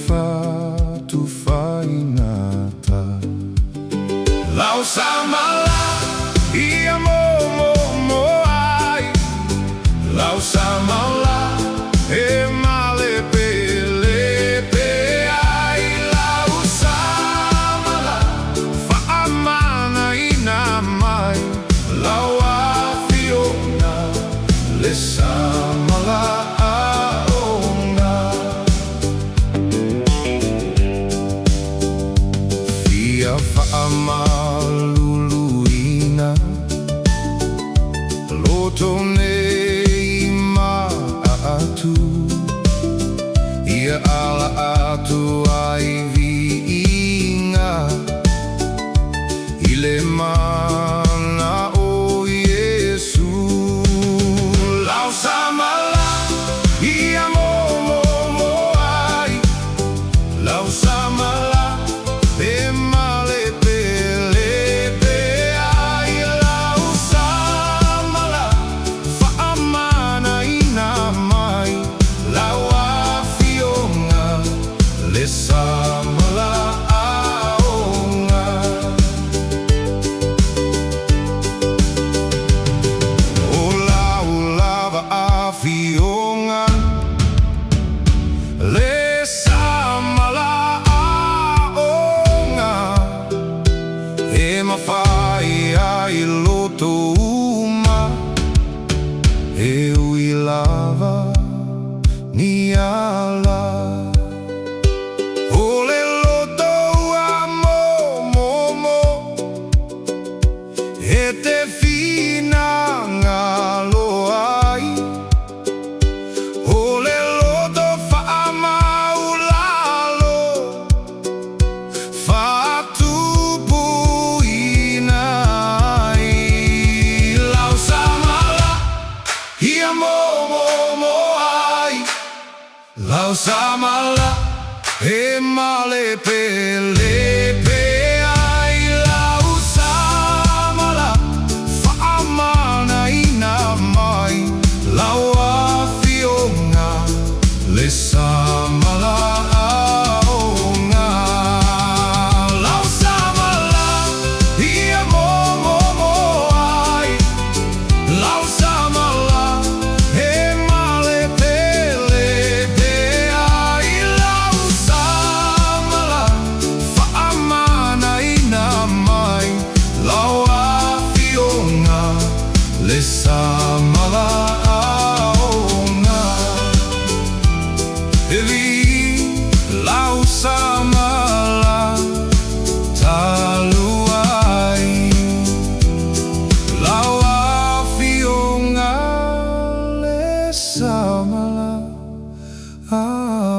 fatto fainata. Lau samala ia mo ai, lau samala e male pelepe ai, lau samala fa amana ina mai, lau afiona le samala aonga. Fia fa amaluluina loto nei maatu, ia ala atu ai viinga ile mana o Yesu. Lau samala ia mo ai, lau samala e male pelepe ai, lau samala fa amana ina mai, lau afionga le samala aonga. O lau lava afionga le samala aonga, e mawhai ai loto uma e ui lava ni ala. Ole loto a momo e te fina ngalo ai, ole loto fa amaulalo fa tupuina ai, lau samala ia mo ai, lau samala e male pelepe ai, lau samala fa amana ina mai, lau afionga le samala aonga. Lau samala ia mo ai, lau samala e male pelepe ai, lau samala fa amana ina mai, lau afionga le samala aonga. Evi lau samala taluai, lau afionga le samala aonga.